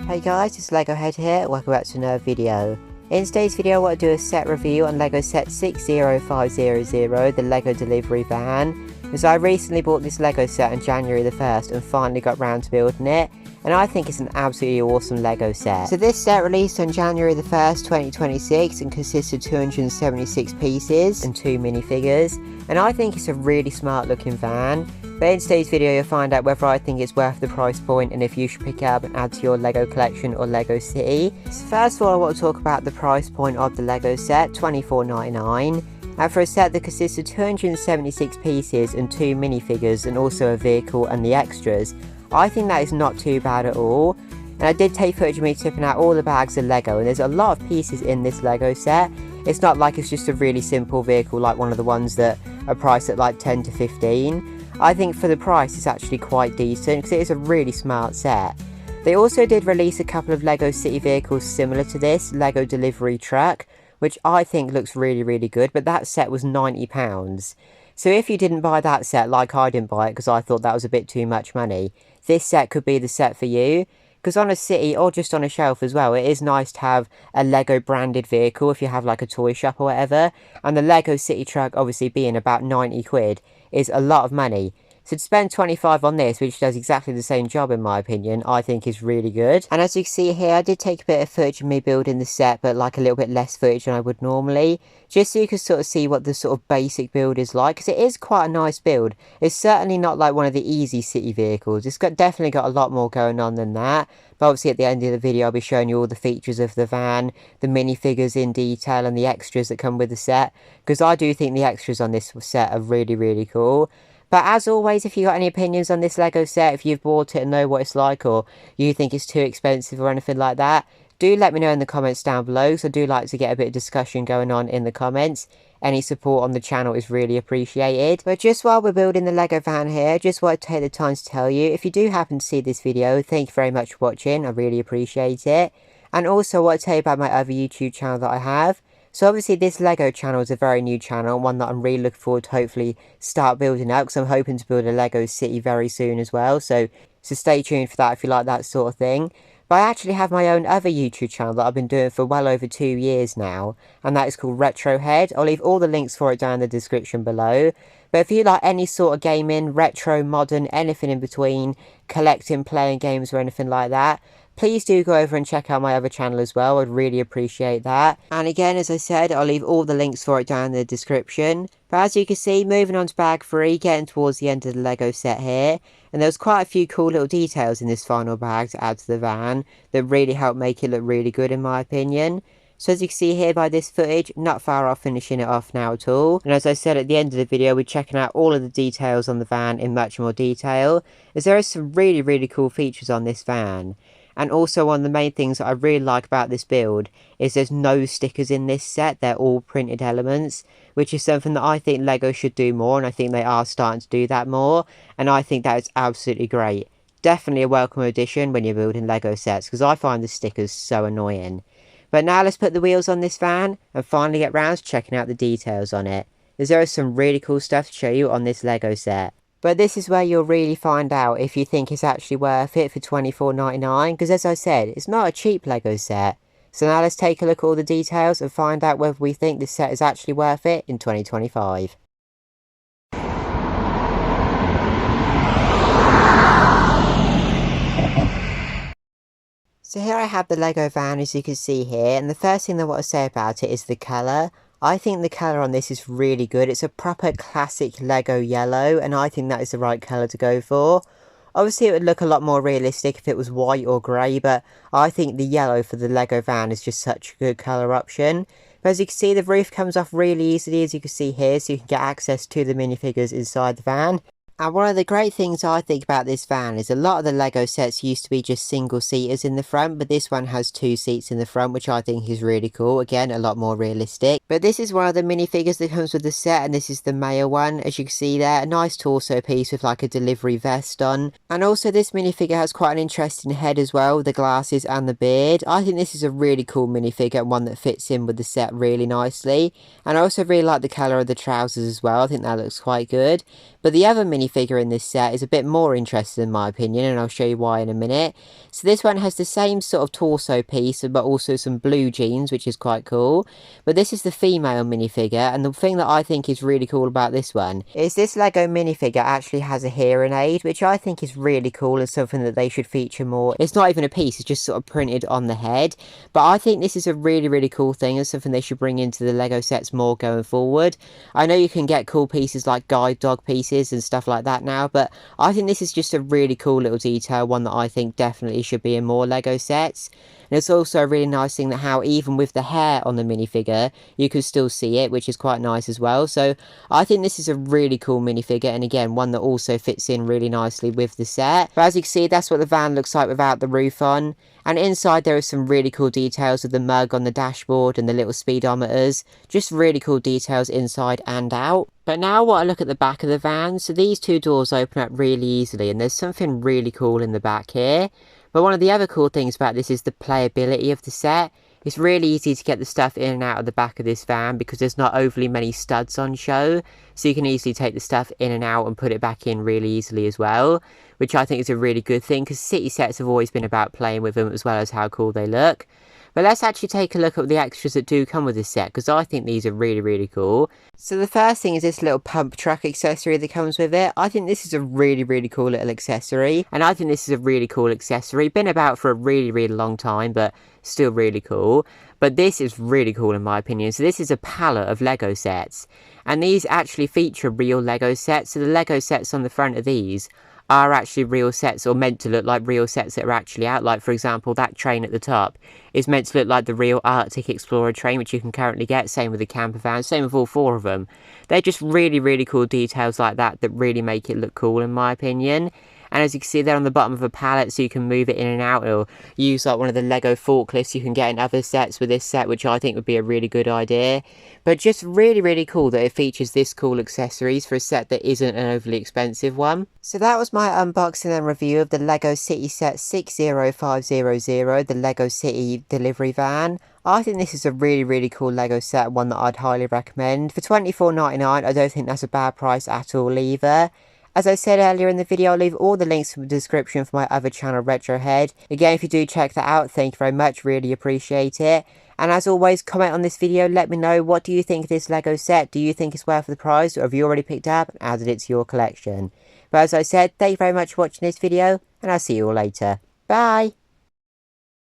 Hey guys, it's LEGO Head here, welcome back to another video. In today's video I want to do a set review on LEGO set 60500, the LEGO delivery van. As I recently bought this LEGO set on January the 1st and finally got round to building it, and I think it's an absolutely awesome LEGO set. So this set released on January the 1st, 2026 and consists of 276 pieces and 2 minifigures, and I think it's a really smart looking van. But in today's video you'll find out whether I think it's worth the price point and if you should pick it up and add to your LEGO collection or LEGO City. So first of all I want to talk about the price point of the LEGO set, $24.99. And for a set that consists of 276 pieces and 2 minifigures and also a vehicle and the extras, I think that is not too bad at all. And I did take footage of me tipping out all the bags of LEGO, and there's a lot of pieces in this LEGO set. It's not like it's just a really simple vehicle like one of the ones that are priced at like 10 to 15. I think for the price it's actually quite decent because it is a really smart set. They also did release a couple of LEGO City vehicles similar to this, LEGO Delivery Truck, which I think looks really good, but that set was £90. So if you didn't buy that set, like I didn't buy it because I thought that was a bit too much money, this set could be the set for you. Because on a City or just on a shelf as well, it is nice to have a LEGO branded vehicle if you have like a toy shop or whatever. And the LEGO City Truck obviously being about 90 quid is a lot of money. So to spend 25 on this, which does exactly the same job in my opinion, I think is really good. And as you can see here, I did take a bit of footage of me building the set, but like a little bit less footage than I would normally, just so you can sort of see what the sort of basic build is like, because it is quite a nice build. It's certainly not like one of the easy City vehicles. It's definitely got a lot more going on than that. But obviously at the end of the video I'll be showing you all the features of the van, the minifigures in detail and the extras that come with the set, because I do think the extras on this set are really cool. But as always, if you got any opinions on this LEGO set, if you've bought it and know what it's like, or you think it's too expensive or anything like that, do let me know in the comments down below, so I do like to get a bit of discussion going on in the comments. Any support on the channel is really appreciated. But just while we're building the LEGO van here, just want to take the time to tell you, if you do happen to see this video, thank you very much for watching, I really appreciate it. And also I want to tell you about my other YouTube channel that I have. So obviously this LEGO channel is a very new channel, one that I'm really looking forward to hopefully start building up, because I'm hoping to build a LEGO City very soon as well, so stay tuned for that if you like that sort of thing. But I actually have my own other YouTube channel that I've been doing for well over 2 years now, and that is called Retro Head. I'll leave all the links for it down in the description below. But if you like any sort of gaming, retro, modern, anything in between, collecting, playing games or anything like that, please do go over and check out my other channel as well. I'd really appreciate that. And again, as I said, I'll leave all the links for it down in the description. But as you can see, moving on to bag 3, getting towards the end of the LEGO set here. And there was quite a few cool little details in this final bag to add to the van that really helped make it look really good in my opinion. So as you can see here by this footage, not far off finishing it off now at all. And as I said at the end of the video, we're checking out all of the details on the van in much more detail, as there are some really cool features on this van. And also one of the main things that I really like about this build is there's no stickers in this set, they're all printed elements, which is something that I think LEGO should do more, and I think they are starting to do that more, and I think that is absolutely great. Definitely a welcome addition when you're building LEGO sets, because I find the stickers so annoying. But now let's put the wheels on this van and finally get round to checking out the details on it, as there is some really cool stuff to show you on this LEGO set. But this is where you'll really find out if you think it's actually worth it for $24.99, because as I said, it's not a cheap LEGO set. So now let's take a look at all the details and find out whether we think this set is actually worth it in 2025. So here I have the LEGO van, as you can see here, and the first thing I want to say about it is the colour. I think the colour on this is really good. It's a proper classic LEGO yellow, and I think that is the right colour to go for. Obviously it would look a lot more realistic if it was white or grey, but I think the yellow for the LEGO van is just such a good colour option. But as you can see, the roof comes off really easily, as you can see here, so you can get access to the minifigures inside the van. And one of the great things I think about this van is a lot of the LEGO sets used to be just single seaters in the front, but this one has 2 seats in the front, which I think is really cool. Again, a lot more realistic. But this is one of the minifigures that comes with the set, and this is the male one, as you can see there. A nice torso piece with like a delivery vest on. And also this minifigure has quite an interesting head as well, with the glasses and the beard. I think this is a really cool minifigure, and one that fits in with the set really nicely. And I also really like the colour of the trousers as well. I think that looks quite good. But the other minifigure in this set is a bit more interesting in my opinion, and I'll show you why in a minute. So this one has the same sort of torso piece, but also some blue jeans, which is quite cool. But this is the female minifigure, and the thing that I think is really cool about this one is this Lego minifigure actually has a hearing aid, which I think is really cool and something that they should feature more. It's not even a piece, it's just sort of printed on the head. But I think this is a really cool thing and something they should bring into the Lego sets more going forward. I know you can get cool pieces like guide dog pieces and stuff like that now, but I think this is just a really cool little detail, one that I think definitely should be in more Lego sets. And it's also a really nice thing that how even with the hair on the minifigure, you can still see it, which is quite nice as well. So I think this is a really cool minifigure, and again, one that also fits in really nicely with the set. But as you can see, that's what the van looks like without the roof on. And inside there are some really cool details of the mug on the dashboard and the little speedometers. Just really cool details inside and out. But now what I look at the back of the van, so these two doors open up really easily, and there's something really cool in the back here. But one of the other cool things about this is the playability of the set. It's really easy to get the stuff in and out of the back of this van because there's not overly many studs on show. So you can easily take the stuff in and out and put it back in really easily as well, which I think is a really good thing because city sets have always been about playing with them as well as how cool they look. But let's actually take a look at the extras that do come with this set, because I think these are really cool. So the first thing is this little pump truck accessory that comes with it. I think this is a really cool little accessory, and I think this is a really cool accessory. Been about for a really long time, but still really cool. But this is really cool in my opinion. So this is a pallet of Lego sets, and these actually feature real Lego sets. So the Lego sets on the front of these are actually real sets, or meant to look like real sets that are actually out. Like for example, that train at the top is meant to look like the real Arctic Explorer train, which you can currently get. Same with the camper van, same with all four of them. They're just really cool details like that that really make it look cool in my opinion. And as you can see, they're on the bottom of a pallet, so you can move it in and out, or use like one of the Lego forklifts you can get in other sets with this set, which I think would be a really good idea. But just really cool that it features this cool accessories for a set that isn't an overly expensive one. So that was my unboxing and review of the Lego City Set 60500, the Lego City delivery van. I think this is a really cool Lego set, one that I'd highly recommend. For $24.99, I don't think that's a bad price at all either. As I said earlier in the video, I'll leave all the links in the description for my other channel, Retrohead. Again, if you do check that out, thank you very much, really appreciate it. And as always, comment on this video, let me know, what do you think of this Lego set? Do you think it's worth the price, or have you already picked up and added it to your collection? But as I said, thank you very much for watching this video, and I'll see you all later. Bye!